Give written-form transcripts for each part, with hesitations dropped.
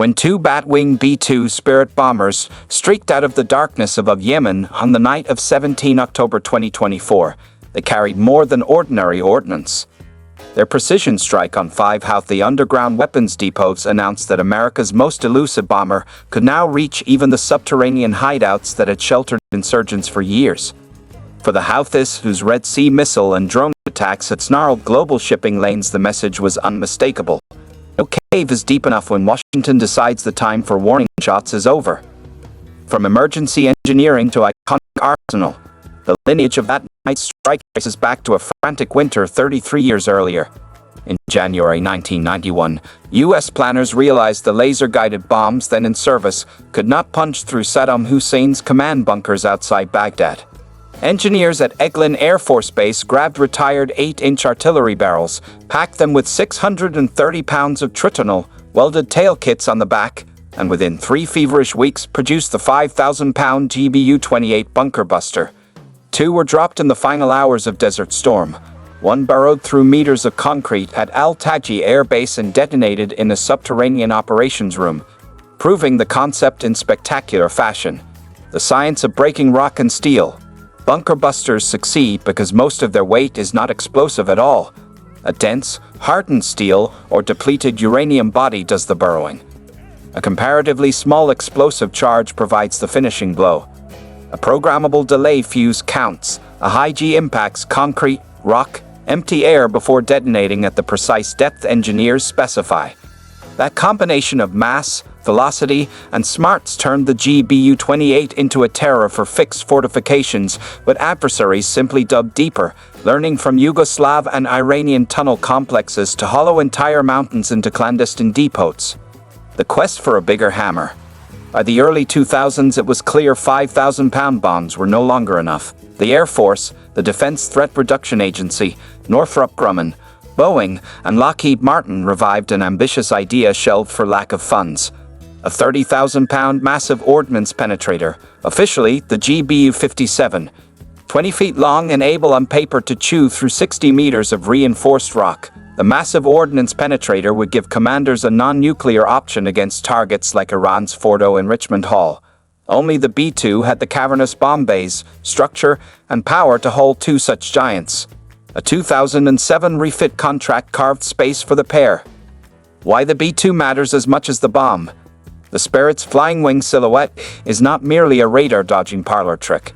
when two Batwing B-2 Spirit bombers streaked out of the darkness above Yemen on the night of 17 October 2024. They carried more than ordinary ordnance. Their precision strike on 5 Houthi underground weapons depots announced that America's most elusive bomber could now reach even the subterranean hideouts that had sheltered insurgents for years. For the Houthis, whose Red Sea missile and drone attacks had snarled global shipping lanes, the message was unmistakable. No cave is deep enough when Washington decides the time for warning shots is over. From emergency engineering to iconic arsenal, the lineage of that night's strike traces back to a frantic winter 33 years earlier. In January 1991, U.S. planners realized the laser-guided bombs then in service could not punch through Saddam Hussein's command bunkers outside Baghdad. Engineers at Eglin Air Force Base grabbed retired 8-inch artillery barrels, packed them with 630 pounds of tritonal, welded tail kits on the back, and within 3 feverish weeks produced the 5,000-pound GBU-28 bunker buster. 2 were dropped in the final hours of Desert Storm. 1 burrowed through meters of concrete at Al-Taji Air Base and detonated in a subterranean operations room, proving the concept in spectacular fashion. The science of breaking rock and steel. Bunker busters succeed because most of their weight is not explosive at all. A dense, hardened steel or depleted uranium body does the burrowing. A comparatively small explosive charge provides the finishing blow. A programmable delay fuse counts. A high G impacts concrete, rock, empty air before detonating at the precise depth engineers specify. That combination of mass, velocity, and smarts turned the GBU-28 into a terror for fixed fortifications, but adversaries simply dug deeper, learning from Yugoslav and Iranian tunnel complexes to hollow entire mountains into clandestine depots. The quest for a bigger hammer. By the early 2000s, it was clear 5,000-pound bombs were no longer enough. The Air Force, the Defense Threat Reduction Agency, Northrop Grumman, Boeing, and Lockheed Martin revived an ambitious idea shelved for lack of funds. A 30,000-pound massive ordnance penetrator, officially the GBU-57, 20 feet long and able on paper to chew through 60 meters of reinforced rock. The massive ordnance penetrator would give commanders a non-nuclear option against targets like Iran's Fordo and Richmond Hall. Only the B-2 had the cavernous bomb bays, structure, and power to hold 2 such giants. A 2007 refit contract carved space for the pair. Why the B-2 matters as much as the bomb. The Spirit's flying wing silhouette is not merely a radar-dodging parlor trick.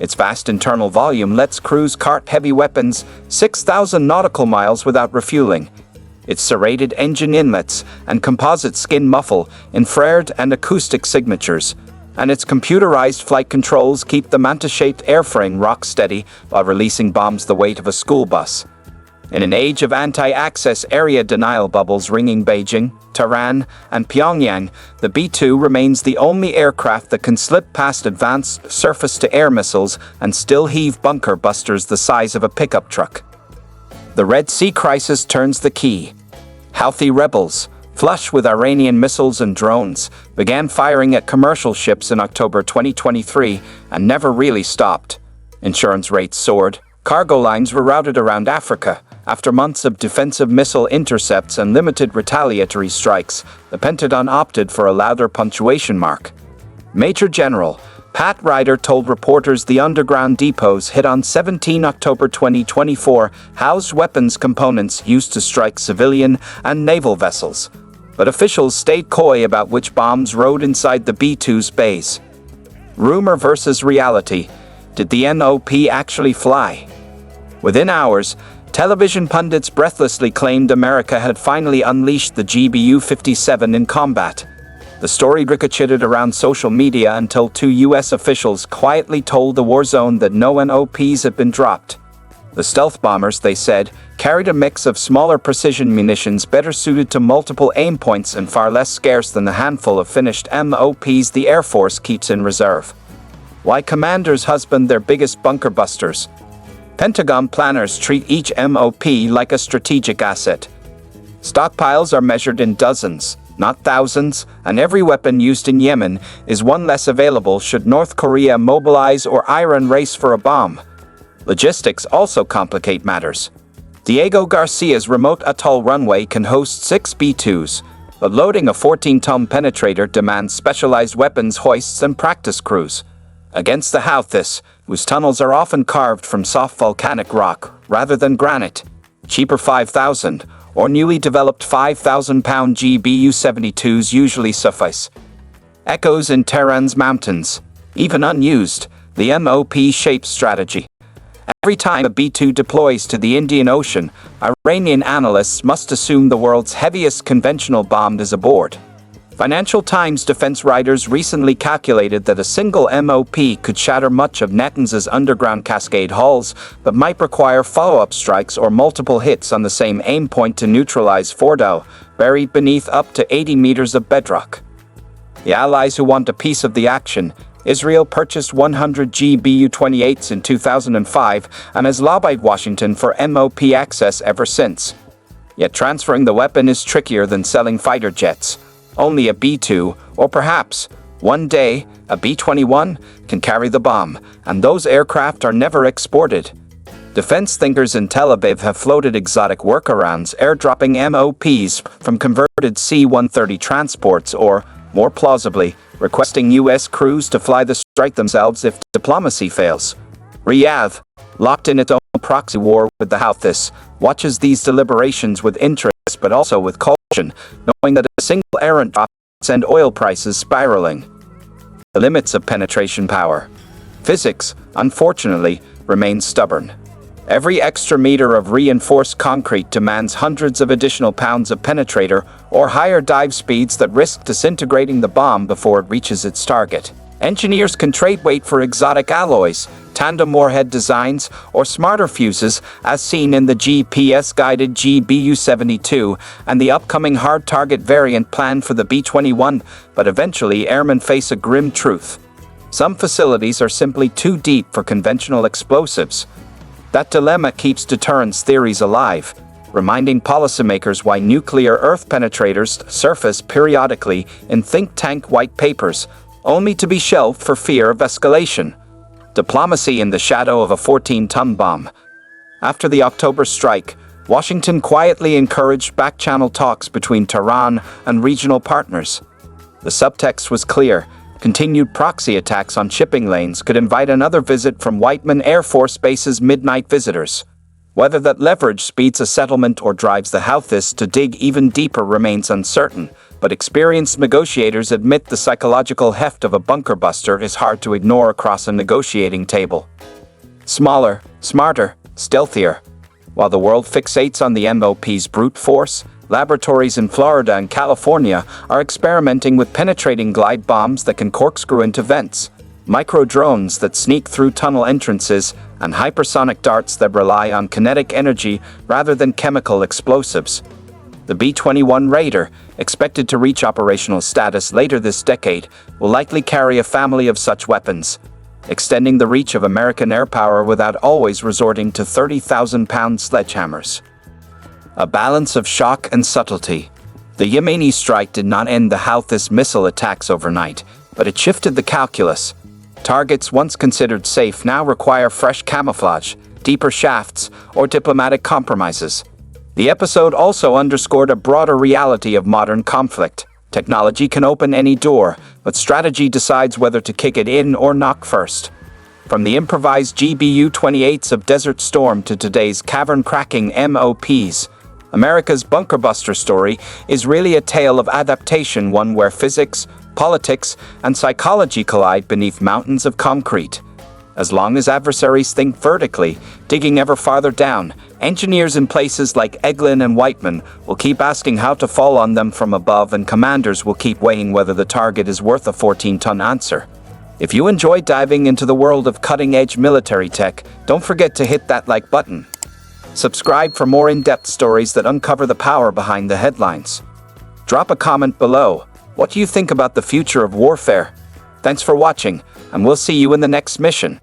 Its vast internal volume lets crews cart heavy weapons 6,000 nautical miles without refueling. Its serrated engine inlets and composite skin muffle infrared and acoustic signatures, and its computerized flight controls keep the mantis-shaped airframe rock steady while releasing bombs the weight of a school bus. In an age of anti-access area denial bubbles ringing Beijing, Tehran, and Pyongyang, the B-2 remains the only aircraft that can slip past advanced surface-to-air missiles and still heave bunker busters the size of a pickup truck. The Red Sea crisis turns the key. Houthi rebels, flush with Iranian missiles and drones, began firing at commercial ships in October 2023 and never really stopped. Insurance rates soared. Cargo lines were routed around Africa. After months of defensive missile intercepts and limited retaliatory strikes, the Pentagon opted for a louder punctuation mark. Major General Pat Ryder told reporters the underground depots hit on 17 October 2024 housed weapons components used to strike civilian and naval vessels. But officials stayed coy about which bombs rode inside the B-2's bays. Rumor versus reality. Did the MOP actually fly? Within hours, television pundits breathlessly claimed America had finally unleashed the GBU-57 in combat. The story ricocheted around social media until 2 U.S. officials quietly told the war zone that no MOPs had been dropped. The stealth bombers, they said, carried a mix of smaller precision munitions better suited to multiple aim points and far less scarce than the handful of finished MOPs the Air Force keeps in reserve. Why commanders husband their biggest bunker busters? Pentagon planners treat each MOP like a strategic asset. Stockpiles are measured in dozens, not thousands, and every weapon used in Yemen is one less available should North Korea mobilize or Iran race for a bomb. Logistics also complicate matters. Diego Garcia's remote atoll runway can host 6 B-2s, but loading a 14-ton penetrator demands specialized weapons hoists and practice crews. Against the Houthis, whose tunnels are often carved from soft volcanic rock rather than granite, cheaper 5,000 or newly developed 5,000-pound GBU-72s usually suffice. Echoes in Tehran's mountains. Even unused, the MOP shapes strategy. Every time a B-2 deploys to the Indian Ocean, Iranian analysts must assume the world's heaviest conventional bomb is aboard. Financial Times defense writers recently calculated that a single MOP could shatter much of Natanz's underground Cascade hulls, but might require follow-up strikes or multiple hits on the same aim point to neutralize Fordow, buried beneath up to 80 meters of bedrock. The allies who want a piece of the action, Israel purchased 100 GBU-28s in 2005 and has lobbied Washington for MOP access ever since. Yet transferring the weapon is trickier than selling fighter jets. Only a B-2, or perhaps, one day, a B-21, can carry the bomb, and those aircraft are never exported. Defense thinkers in Tel Aviv have floated exotic workarounds airdropping MOPs from converted C-130 transports or, more plausibly, requesting U.S. crews to fly the strike themselves if diplomacy fails. Riyadh, locked in its own proxy war with the Houthis, watches these deliberations with interest but also with caution, knowing that a single errant drop can send oil prices spiraling. The limits of penetration power. Physics, unfortunately, remains stubborn. Every extra meter of reinforced concrete demands hundreds of additional pounds of penetrator or higher dive speeds that risk disintegrating the bomb before it reaches its target. Engineers can trade weight for exotic alloys, tandem warhead designs, or smarter fuses, as seen in the GPS-guided GBU-72 and the upcoming hard-target variant planned for the B-21, but eventually airmen face a grim truth. Some facilities are simply too deep for conventional explosives. That dilemma keeps deterrence theories alive, reminding policymakers why nuclear earth penetrators surface periodically in think tank white papers, only to be shelved for fear of escalation. Diplomacy in the shadow of a 14-ton bomb. After the October strike, Washington quietly encouraged back-channel talks between Tehran and regional partners. The subtext was clear. Continued proxy attacks on shipping lanes could invite another visit from Whiteman Air Force Base's midnight visitors. Whether that leverage speeds a settlement or drives the Houthis to dig even deeper remains uncertain, but experienced negotiators admit the psychological heft of a bunker buster is hard to ignore across a negotiating table. Smaller, smarter, stealthier. While the world fixates on the MOP's brute force, laboratories in Florida and California are experimenting with penetrating glide bombs that can corkscrew into vents, micro-drones that sneak through tunnel entrances, and hypersonic darts that rely on kinetic energy rather than chemical explosives. The B-21 Raider, expected to reach operational status later this decade, will likely carry a family of such weapons, extending the reach of American air power without always resorting to 30,000-pound sledgehammers. A balance of shock and subtlety. The Yemeni strike did not end the Houthis missile attacks overnight, but it shifted the calculus. Targets once considered safe now require fresh camouflage, deeper shafts, or diplomatic compromises. The episode also underscored a broader reality of modern conflict. Technology can open any door, but strategy decides whether to kick it in or knock first. From the improvised GBU-28s of Desert Storm to today's cavern-cracking MOPs, America's bunker buster story is really a tale of adaptation, one where physics, politics, and psychology collide beneath mountains of concrete. As long as adversaries think vertically, digging ever farther down, engineers in places like Eglin and Whiteman will keep asking how to fall on them from above, and commanders will keep weighing whether the target is worth a 14-ton answer. If you enjoy diving into the world of cutting-edge military tech, don't forget to hit that like button. Subscribe for more in-depth stories that uncover the power behind the headlines. Drop a comment below. What do you think about the future of warfare? Thanks for watching, and we'll see you in the next mission.